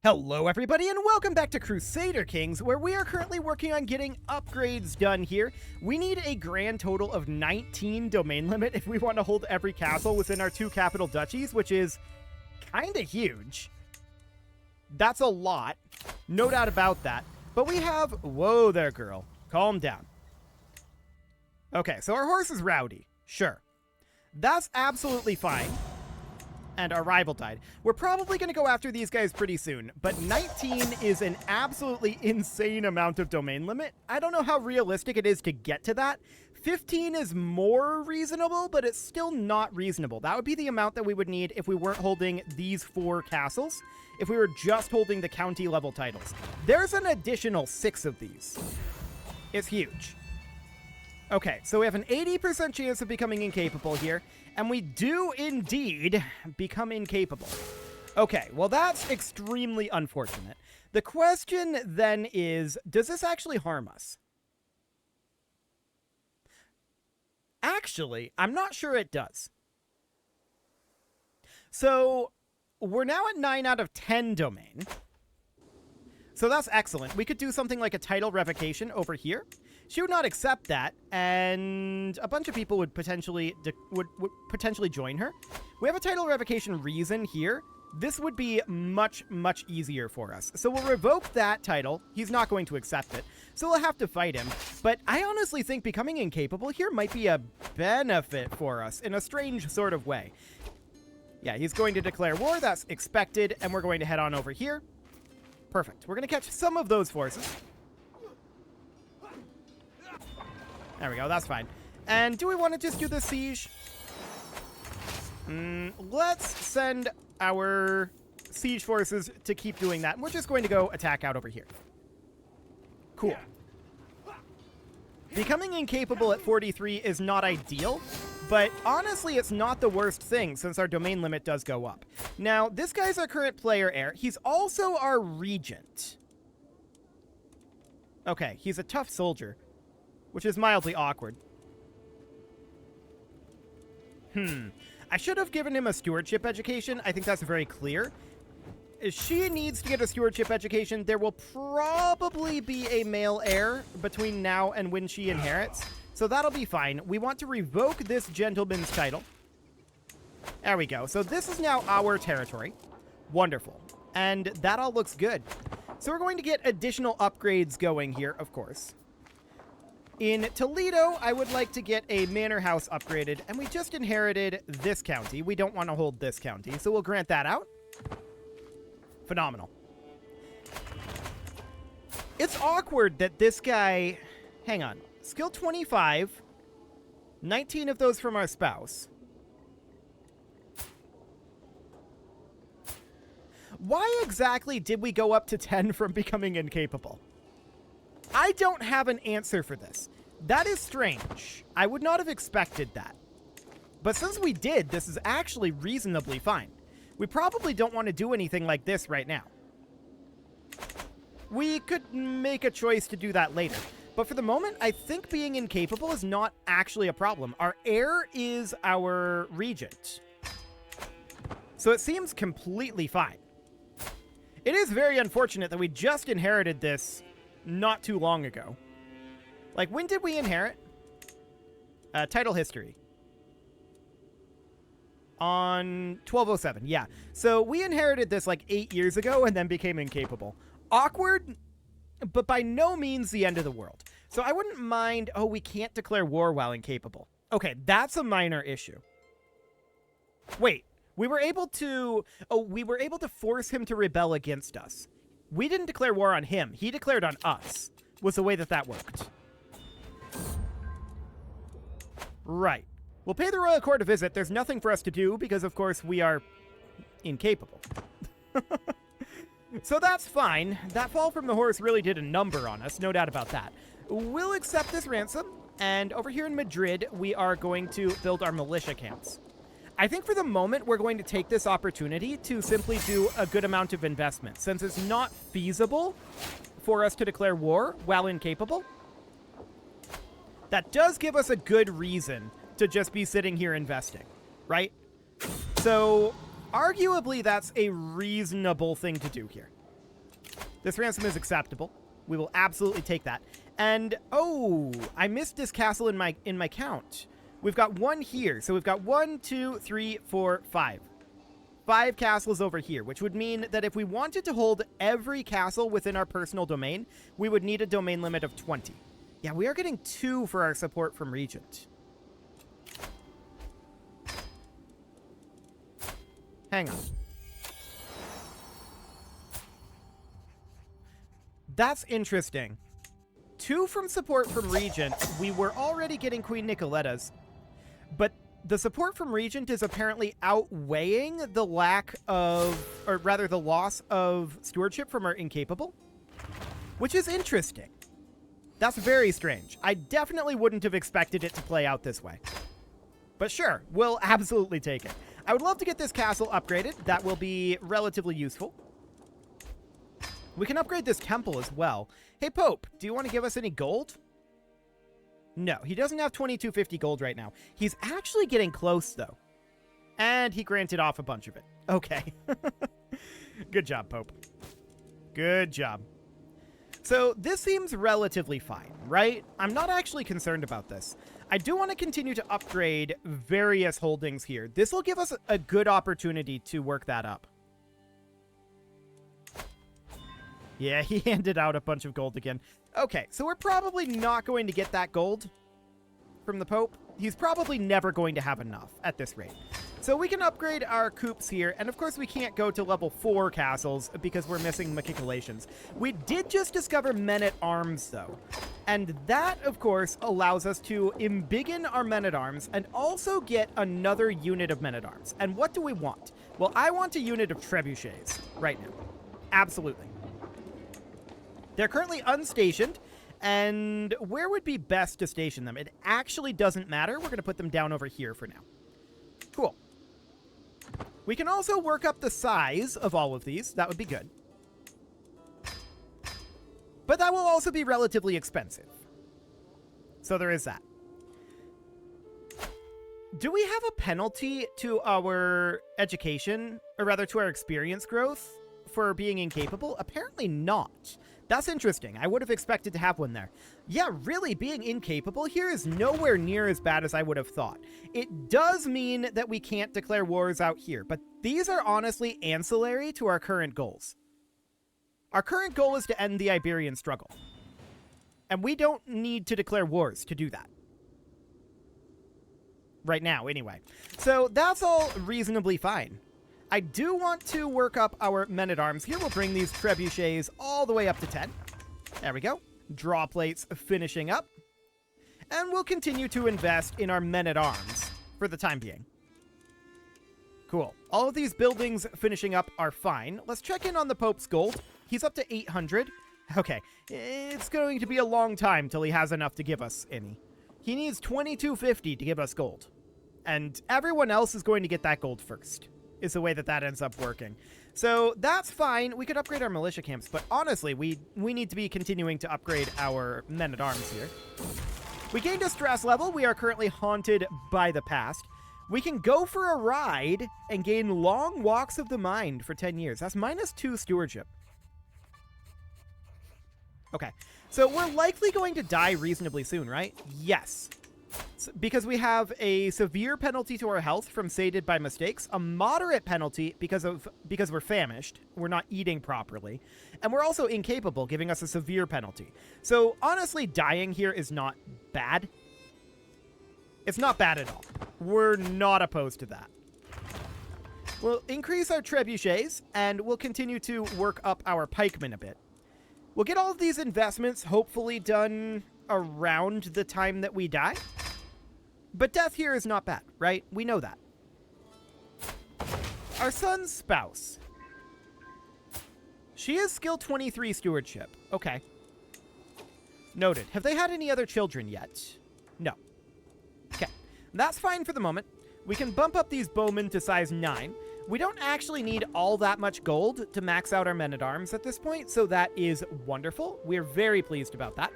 Hello everybody and welcome back to Crusader Kings, where we are currently working on getting upgrades done here. We need a grand total of 19 domain limit if we want to hold every castle within our 2 capital duchies, which is kind of huge. That's a lot, no doubt about that. But we have... Whoa there, girl. Calm down. Okay, so our horse is rowdy. Sure. That's absolutely fine. And our rival died. We're probably going to go after these guys pretty soon, but 19 is an absolutely insane amount of domain limit. I don't know how realistic it is to get to that. 15 is more reasonable, but it's still not reasonable. That would be the amount that we would need if we weren't holding these 4 castles, if we were just holding the county level titles. There's an additional 6 of these. It's huge. Okay, so we have an 80% chance of becoming incapable here, and we do indeed become incapable. Okay, well that's extremely unfortunate. The question then is, does this actually harm us? Actually, I'm not sure it does. So, we're now at 9 out of 10 domain. So that's excellent. We could do something like a title revocation over here. She would not accept that, and a bunch of people would potentially join her. We have a title revocation reason here. This would be much, much easier for us. So we'll revoke that title. He's not going to accept it, so we'll have to fight him. But I honestly think becoming incapable here might be a benefit for us in a strange sort of way. Yeah, he's going to declare war. That's expected, and we're going to head on over here. Perfect. We're going to catch some of those forces. There we go, that's fine. And do we want to just do the siege? Let's send our siege forces to keep doing that. And we're just going to go attack out over here. Cool. Becoming incapable at 43 is not ideal, but honestly, it's not the worst thing since our domain limit does go up. Now, this guy's our current player heir. He's also our regent. Okay, he's a tough soldier, which is mildly awkward. I should have given him a stewardship education. I think that's very clear. She needs to get a stewardship education. There will probably be a male heir between now and when she inherits, so that'll be fine. We want to revoke this gentleman's title. There we go. So this is now our territory. Wonderful. And that all looks good. So we're going to get additional upgrades going here, of course. In Toledo, I would like to get a manor house upgraded, and we just inherited this county. We don't want to hold this county, so we'll grant that out. Phenomenal. It's awkward that this guy... Hang on. Skill 25. 19 of those from our spouse. Why exactly did we go up to 10 from becoming incapable? I don't have an answer for this. That is strange. I would not have expected that. But since we did, this is actually reasonably fine. We probably don't want to do anything like this right now. We could make a choice to do that later. But for the moment, I think being incapable is not actually a problem. Our heir is our regent. So it seems completely fine. It is very unfortunate that we just inherited this not too long ago. Like, when did we inherit? Title history. On 1207, yeah. So we inherited this like 8 years ago and then became incapable. Awkward, but by no means the end of the world. So I wouldn't mind... Oh, we can't declare war while incapable. Okay, that's a minor issue. Wait, we were able to... Oh, we were able to force him to rebel against us. We didn't declare war on him. He declared on us, was the way that that worked. Right. We'll pay the royal court a visit. There's nothing for us to do because, of course, we are incapable. So that's fine. That fall from the horse really did a number on us, no doubt about that. We'll accept this ransom, and over here in Madrid, we are going to build our militia camps. I think for the moment, we're going to take this opportunity to simply do a good amount of investment, since it's not feasible for us to declare war while incapable. That does give us a good reason to just be sitting here investing, right? So, arguably, that's a reasonable thing to do here. This ransom is acceptable. We will absolutely take that. And, oh, I missed this castle in my count. We've got one here. So we've got 1, 2, 3, 4, 5. 5 castles over here, which would mean that if we wanted to hold every castle within our personal domain, we would need a domain limit of 20. Yeah, we are getting 2 for our support from Regent. Hang on. That's interesting. 2 from support from Regent. We were already getting Queen Nicoletta's, but the support from Regent is apparently outweighing the lack of, or rather the loss of stewardship from our incapable, which is interesting. That's very strange. I definitely wouldn't have expected it to play out this way. But sure, we'll absolutely take it. I would love to get this castle upgraded. That will be relatively useful. We can upgrade this temple as well. Hey, Pope, do you want to give us any gold? No, he doesn't have 2250 gold right now. He's actually getting close, though. And he granted off a bunch of it. Okay. Good job, Pope. Good job. So this seems relatively fine, right? I'm not actually concerned about this. I do want to continue to upgrade various holdings here. This will give us a good opportunity to work that up. Yeah, he handed out a bunch of gold again. Okay, so we're probably not going to get that gold from the Pope. He's probably never going to have enough at this rate. So we can upgrade our coops here, and of course we can't go to level 4 castles because we're missing Matriculations. We did just discover Men-at-Arms, though, and that, of course, allows us to embiggen our Men-at-Arms and also get another unit of Men-at-Arms. And what do we want? Well, I want a unit of Trebuchets right now. Absolutely. They're currently unstationed, and where would be best to station them? It actually doesn't matter. We're going to put them down over here for now. Cool. We can also work up the size of all of these. That would be good. But that will also be relatively expensive. So there is that. Do we have a penalty to our education, or rather to our experience growth for being incapable? Apparently not. That's interesting. I would have expected to have one there. Yeah, really, being incapable here is nowhere near as bad as I would have thought. It does mean that we can't declare wars out here, but these are honestly ancillary to our current goals. Our current goal is to end the Iberian struggle. And we don't need to declare wars to do that. Right now, anyway. So that's all reasonably fine. I do want to work up our Men-at-Arms here. We'll bring these Trebuchets all the way up to 10. There we go. Draw plates finishing up. And we'll continue to invest in our Men-at-Arms for the time being. Cool. All of these buildings finishing up are fine. Let's check in on the Pope's gold. He's up to 800. Okay. It's going to be a long time till he has enough to give us any. He needs 2250 to give us gold. And everyone else is going to get that gold first. Is the way that that ends up working. So that's fine. We could upgrade our militia camps, but honestly, we need to be continuing to upgrade our Men-at-Arms here. We gained a stress level. We are currently haunted by the past. We can go for a ride and gain long walks of the mind for 10 years. That's -2 stewardship. Okay, so we're likely going to die reasonably soon, right? Yes. Because we have a severe penalty to our health from sated by mistakes, a moderate penalty because we're famished, we're not eating properly, and we're also incapable, giving us a severe penalty. So honestly, dying here is not bad. It's not bad at all. We're not opposed to that. We'll increase our trebuchets, and we'll continue to work up our pikemen a bit. We'll get all of these investments hopefully done around the time that we die. But death here is not bad, right? We know that. Our son's spouse. She is skill 23 stewardship. Okay. Noted. Have they had any other children yet? No. Okay. That's fine for the moment. We can bump up these bowmen to size 9. We don't actually need all that much gold to max out our Men-at-Arms at this point, so that is wonderful. We're very pleased about that.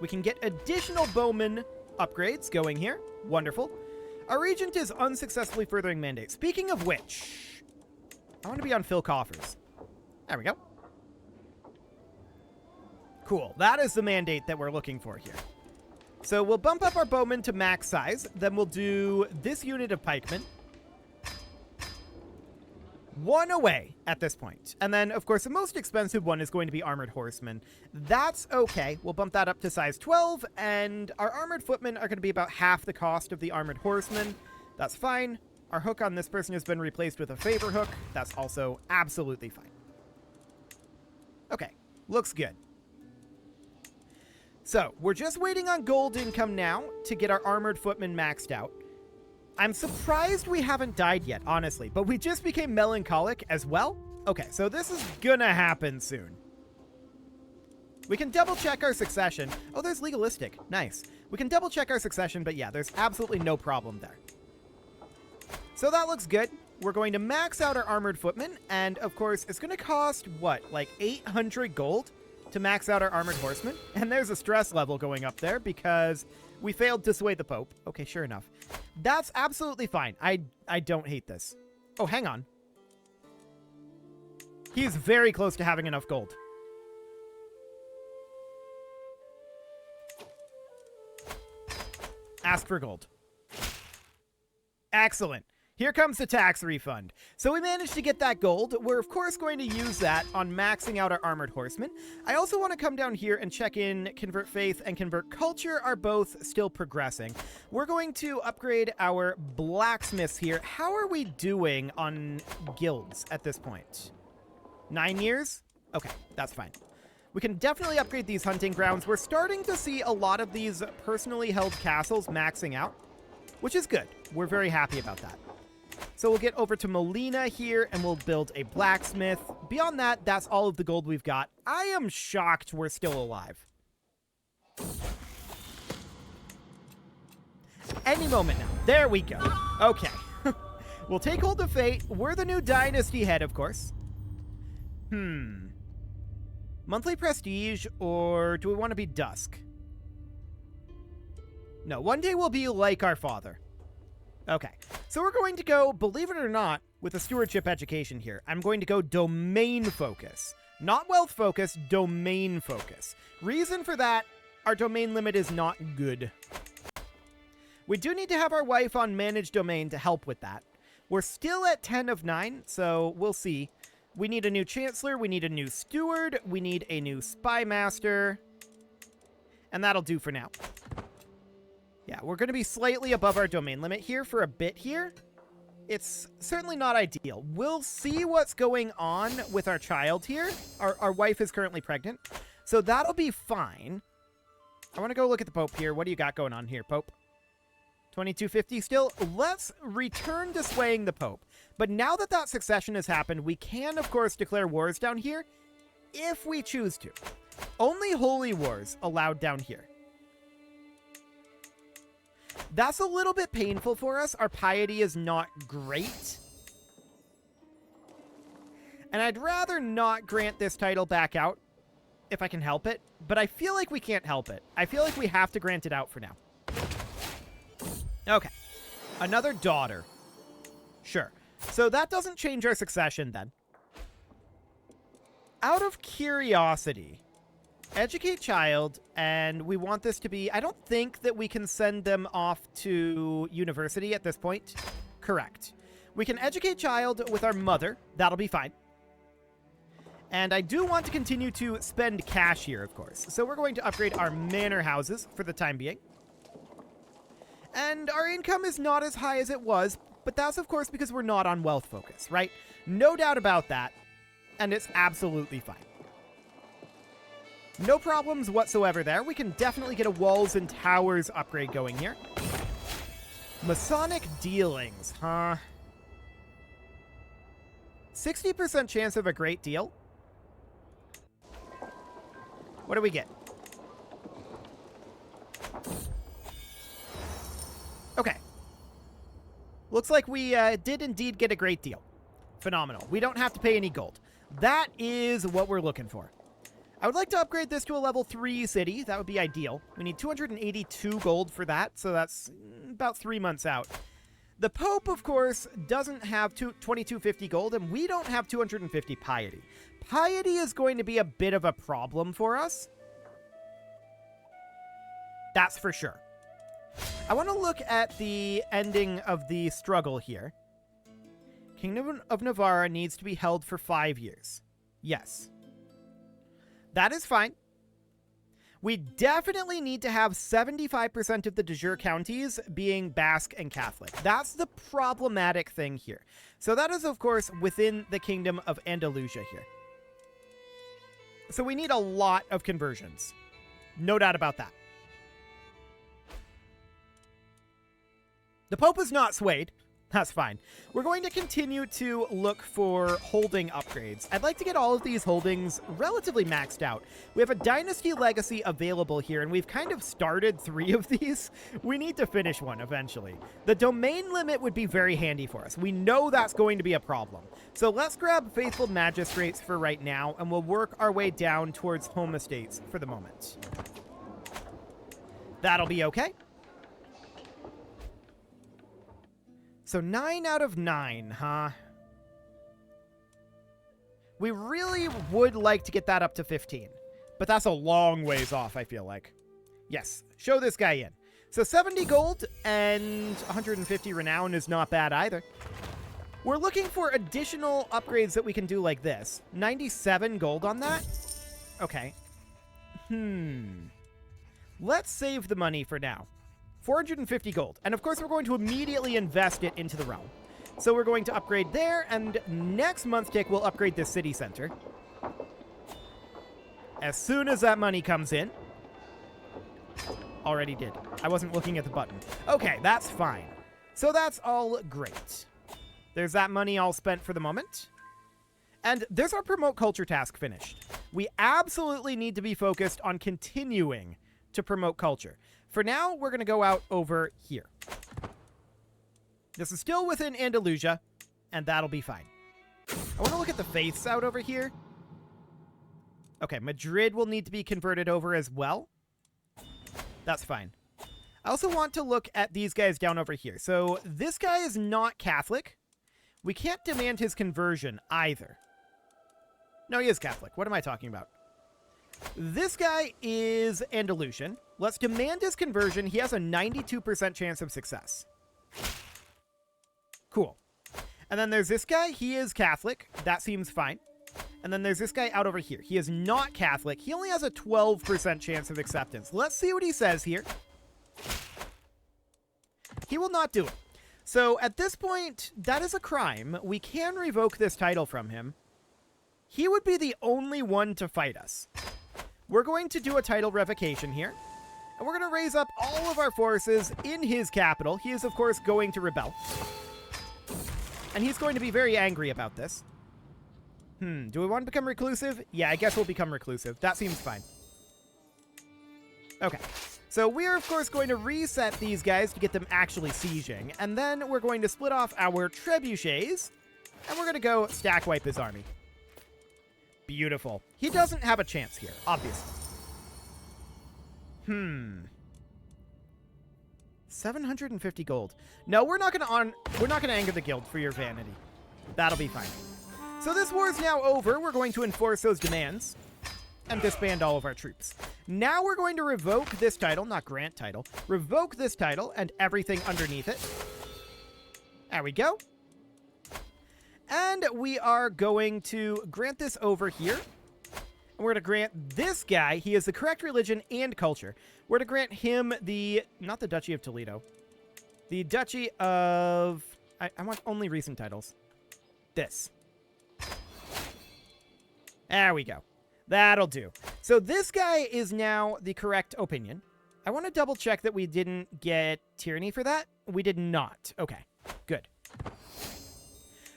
We can get additional bowman upgrades going here. Wonderful. Our regent is unsuccessfully furthering mandate. Speaking of which, I want to be on Phil Coffers. There we go. Cool. That is the mandate that we're looking for here. So we'll bump up our bowmen to max size. Then we'll do this unit of pikemen. 1 away at this point. And then, of course, the most expensive one is going to be armored horsemen. That's okay. We'll bump that up to size 12, and our armored footmen are going to be about half the cost of the armored horsemen. That's fine. Our hook on this person has been replaced with a favor hook. That's also absolutely fine. Okay, looks good. So, we're just waiting on gold income now to get our armored footmen maxed out. I'm surprised we haven't died yet, honestly, but we just became melancholic as well. Okay, so this is gonna happen soon. We can double check our succession. Oh, there's legalistic. Nice. We can double check our succession, but yeah, there's absolutely no problem there. So that looks good. We're going to max out our armored footmen, and of course, it's gonna cost, what, like 800 gold to max out our armored horsemen? And there's a stress level going up there because we failed to sway the Pope. Okay, sure enough. That's absolutely fine. I don't hate this. Oh, hang on. He's very close to having enough gold. Ask for gold. Excellent. Here comes the tax refund. So we managed to get that gold. We're, of course, going to use that on maxing out our armored horsemen. I also want to come down here and check in Convert Faith and Convert Culture are both still progressing. We're going to upgrade our blacksmiths here. How are we doing on guilds at this point? 9 years? Okay, that's fine. We can definitely upgrade these hunting grounds. We're starting to see a lot of these personally held castles maxing out, which is good. We're very happy about that. So we'll get over to Molina here, and we'll build a blacksmith. Beyond that, that's all of the gold we've got. I am shocked we're still alive. Any moment now. There we go. Okay. We'll take hold of fate. We're the new dynasty head, of course. Monthly prestige, or do we want to be dusk? No, one day we'll be like our father. Okay, so we're going to go, believe it or not, with a stewardship education here. I'm going to go domain focus. Not wealth focus, domain focus. Reason for that, our domain limit is not good. We do need to have our wife on managed domain to help with that. We're still at 10 of 9, so we'll see. We need a new chancellor, we need a new steward, we need a new spy master, and that'll do for now. Yeah, we're going to be slightly above our domain limit here for a bit here. It's certainly not ideal. We'll see what's going on with our child here. Our wife is currently pregnant, so that'll be fine. I want to go look at the Pope here. What do you got going on here, Pope? 2250 still. Let's return to swaying the Pope. But now that that succession has happened, we can, of course, declare wars down here if we choose to. Only holy wars allowed down here. That's a little bit painful for us. Our piety is not great. And I'd rather not grant this title back out if I can help it. But I feel like we can't help it. I feel like we have to grant it out for now. Okay. Another daughter. Sure. So that doesn't change our succession then. Out of curiosity, educate child, and we want this to be... I don't think that we can send them off to university at this point. Correct. We can educate child with our mother. That'll be fine. And I do want to continue to spend cash here, of course. So we're going to upgrade our manor houses for the time being. And our income is not as high as it was, but that's, of course, because we're not on wealth focus, right? No doubt about that. And it's absolutely fine. No problems whatsoever there. We can definitely get a walls and towers upgrade going here. Masonic dealings, huh? 60% chance of a great deal. What do we get? Okay. Looks like we did indeed get a great deal. Phenomenal. We don't have to pay any gold. That is what we're looking for. I would like to upgrade this to a level 3 city. That would be ideal. We need 282 gold for that, so that's about 3 months out. The Pope, of course, doesn't have 2250 gold, and we don't have 250 piety. Piety is going to be a bit of a problem for us. That's for sure. I want to look at the ending of the struggle here. Kingdom of Navarra needs to be held for 5 years. Yes. That is fine. We definitely need to have 75% of the de jure counties being Basque and Catholic. That's the problematic thing here. So that is, of course, within the Kingdom of Andalusia here. So we need a lot of conversions. No doubt about that. The Pope is not swayed. That's fine. We're going to continue to look for holding upgrades. I'd like to get all of these holdings relatively maxed out. We have a Dynasty Legacy available here, and we've kind of started 3 of these. We need to finish one eventually. The domain limit would be very handy for us. We know that's going to be a problem. So let's grab Faithful Magistrates for right now, and we'll work our way down towards Home Estates for the moment. That'll be okay. So 9 out of 9, huh? We really would like to get that up to 15. But that's a long ways off, I feel like. Yes, show this guy in. So 70 gold and 150 renown is not bad either. We're looking for additional upgrades that we can do like this. 97 gold on that? Okay. Let's save the money for now. 450 gold. And of course, we're going to immediately invest it into the realm. So we're going to upgrade there, and next month tick, we'll upgrade this city center. As soon as that money comes in. Already did. I wasn't looking at the button. Okay, that's fine. So that's all great. There's that money all spent for the moment. And there's our promote culture task finished. We absolutely need to be focused on continuing to promote culture. For now, we're going to go out over here. This is still within Andalusia, and that'll be fine. I want to look at the faiths out over here. Okay, Madrid will need to be converted over as well. That's fine. I also want to look at these guys down over here. So this guy is not Catholic. We can't demand his conversion either. No, he is Catholic. What am I talking about? This guy is Andalusian. Let's demand his conversion. He has a 92% chance of success. Cool. And then there's this guy. He is Catholic. That seems fine. And then there's this guy out over here. He is not Catholic. He only has a 12% chance of acceptance. Let's see what he says here. He will not do it. So at this point, that is a crime. We can revoke this title from him. He would be the only one to fight us. We're going to do a title revocation here. And we're going to raise up all of our forces in his capital. He is, of course, going to rebel. And he's going to be very angry about this. Do we want to become reclusive? Yeah, I guess we'll become reclusive. That seems fine. Okay. So we're, of course, going to reset these guys to get them actually sieging. And then we're going to split off our trebuchets. And we're going to go stack wipe his army. Beautiful. He doesn't have a chance here, obviously. 750 gold. No, we're not going to anger the guild for your vanity. That'll be fine. So this war is now over. We're going to enforce those demands and disband all of our troops. Now we're going to revoke this title, not grant title. Revoke this title and everything underneath it. There we go. And we are going to grant this over here. And we're going to grant this guy, he has the correct religion and culture. We're going to grant him the, not the Duchy of Toledo, the Duchy of, I want only recent titles. This. There we go. That'll do. So this guy is now the correct opinion. I want to double check that we didn't get tyranny for that. We did not. Okay, good.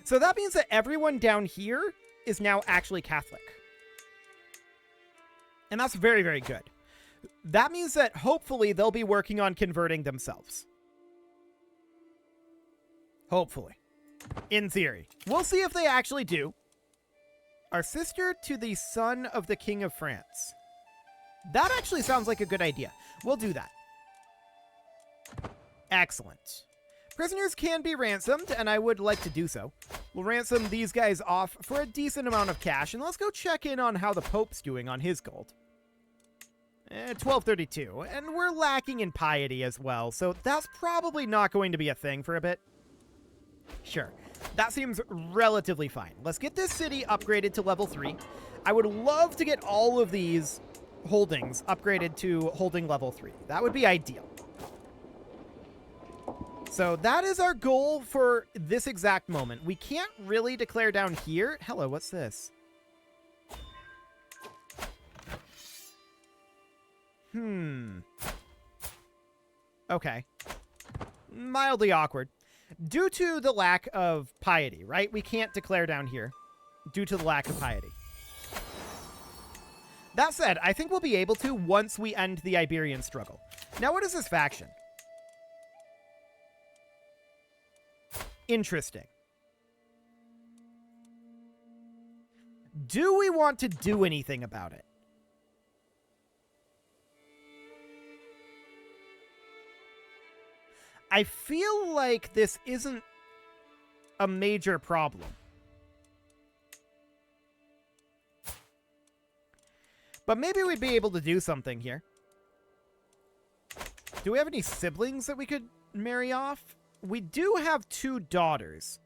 So that means that everyone down here is now actually Catholic. And that's very, very good. That means that hopefully they'll be working on converting themselves. Hopefully. In theory. We'll see if they actually do. Our sister to the son of the King of France. That actually sounds like a good idea. We'll do that. Excellent. Prisoners can be ransomed, and I would like to do so. We'll ransom these guys off for a decent amount of cash, and let's go check in on how the Pope's doing on his gold. 1232, and we're lacking in piety as well, so that's probably not going to be a thing for a bit. Sure, that seems relatively fine. Let's get this city upgraded to level 3. I would love to get all of these holdings upgraded to holding level 3. That would be ideal. So that is our goal for this exact moment. We can't really declare down here. Hello, what's this? Okay. Mildly awkward. Due to the lack of piety, right? We can't declare down here due to the lack of piety. That said, I think we'll be able to once we end the Iberian struggle. Now, what is this faction? Interesting. Do we want to do anything about it? I feel like this isn't a major problem. But maybe we'd be able to do something here. Do we have any siblings that we could marry off? We do have 2 daughters.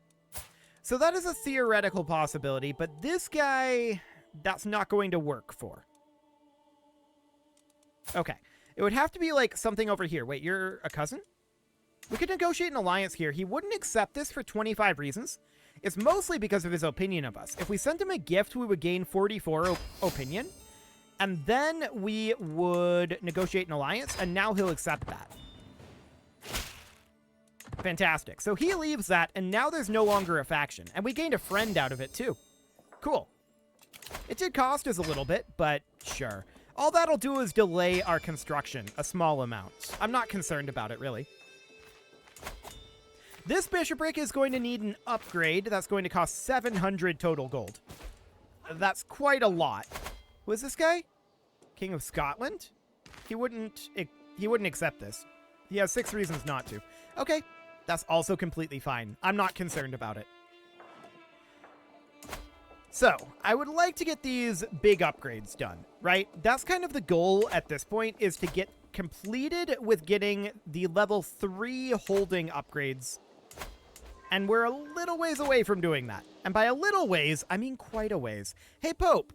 So that is a theoretical possibility, but this guy, that's not going to work for. Okay. It would have to be like something over here. Wait, you're a cousin? We could negotiate an alliance here. He wouldn't accept this for 25 reasons. It's mostly because of his opinion of us. If we sent him a gift, we would gain 44 opinion. And then we would negotiate an alliance, and now he'll accept that. Fantastic. So he leaves that, and now there's no longer a faction. And we gained a friend out of it, too. Cool. It did cost us a little bit, but sure. All that'll do is delay our construction a small amount. I'm not concerned about it, really. This bishopric is going to need an upgrade. That's going to cost 700 total gold. That's quite a lot. Who is this guy? King of Scotland? He wouldn't accept this. He has 6 reasons not to. Okay, that's also completely fine. I'm not concerned about it. So, I would like to get these big upgrades done, right? That's kind of the goal at this point, is to get completed with getting the level 3 holding upgrades. And we're a little ways away from doing that. And by a little ways, I mean quite a ways. Hey, Pope,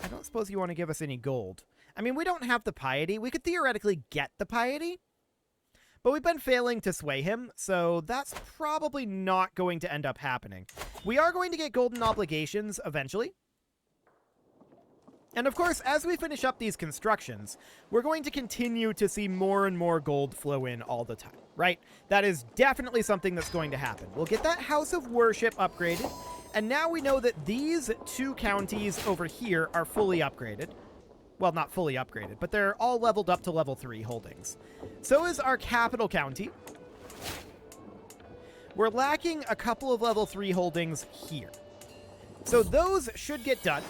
I don't suppose you want to give us any gold. I mean, we don't have the piety. We could theoretically get the piety, but we've been failing to sway him, so that's probably not going to end up happening. We are going to get golden obligations eventually. And of course, as we finish up these constructions, we're going to continue to see more and more gold flow in all the time, right? That is definitely something that's going to happen. We'll get that House of Worship upgraded, and now we know that these 2 counties over here are fully upgraded. Well, not fully upgraded, but they're all leveled up to level 3 holdings. So is our capital county. We're lacking a couple of level 3 holdings here. So those should get done.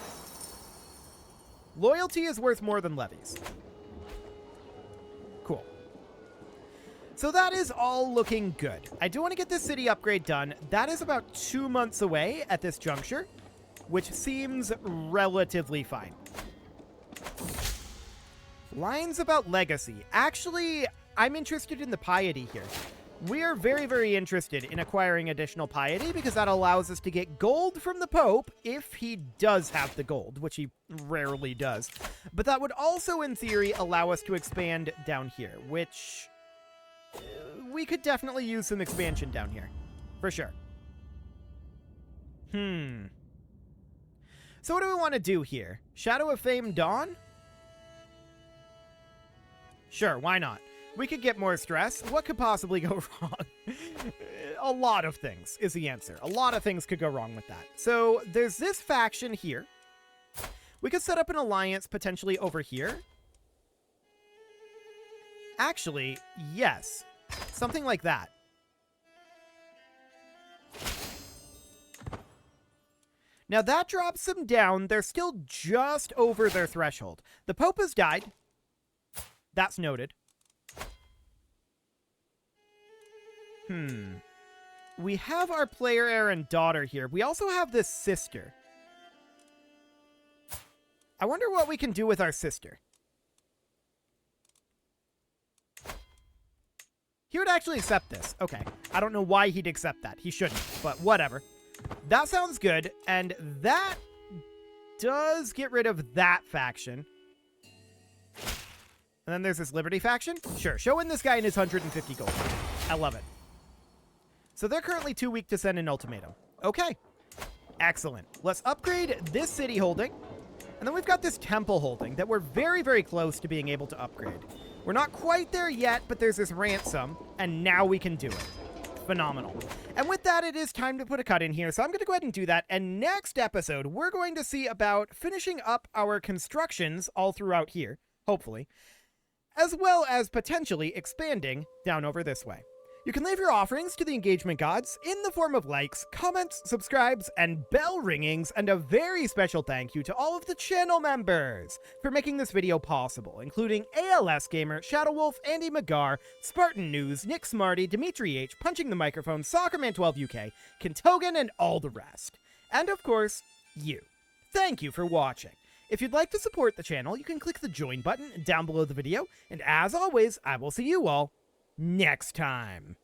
Loyalty is worth more than levies. Cool. So that is all looking good. I do want to get this city upgrade done. That is about 2 months away at this juncture, which seems relatively fine. Lines about legacy. Actually, I'm interested in the piety here. We are very, very interested in acquiring additional piety because that allows us to get gold from the Pope if he does have the gold, which he rarely does. But that would also, in theory, allow us to expand down here, which we could definitely use some expansion down here, for sure. So what do we want to do here? Shadow of Fame Dawn? Sure, why not? We could get more stress. What could possibly go wrong? A lot of things is the answer. A lot of things could go wrong with that. So there's this faction here. We could set up an alliance potentially over here. Actually, yes. Something like that. Now that drops them down. They're still just over their threshold. The Pope has died. That's noted. We have our player heir and daughter here. We also have this sister. I wonder what we can do with our sister. He would actually accept this. Okay. I don't know why he'd accept that. He shouldn't, but whatever. That sounds good, and that does get rid of that faction. And then there's this Liberty faction. Sure, show in this guy in his 150 gold. I love it. So they're currently too weak to send an ultimatum. Okay. Excellent. Let's upgrade this city holding. And then we've got this temple holding that we're very, very close to being able to upgrade. We're not quite there yet, but there's this ransom, and now we can do it. Phenomenal. And with that, it is time to put a cut in here, so I'm going to go ahead and do that. And next episode, we're going to see about finishing up our constructions all throughout here, hopefully, as well as potentially expanding down over this way. You can leave your offerings to the engagement gods in the form of likes, comments, subscribes, and bell ringings, and a very special thank you to all of the channel members for making this video possible, including ALS Gamer, Shadow Wolf, Andy McGar, Spartan News, Nick Smarty, Dimitri H, Punching the Microphone, Soccerman12UK, Kentogan, and all the rest. And of course, you. Thank you for watching. If you'd like to support the channel, you can click the join button down below the video, and as always, I will see you all next time.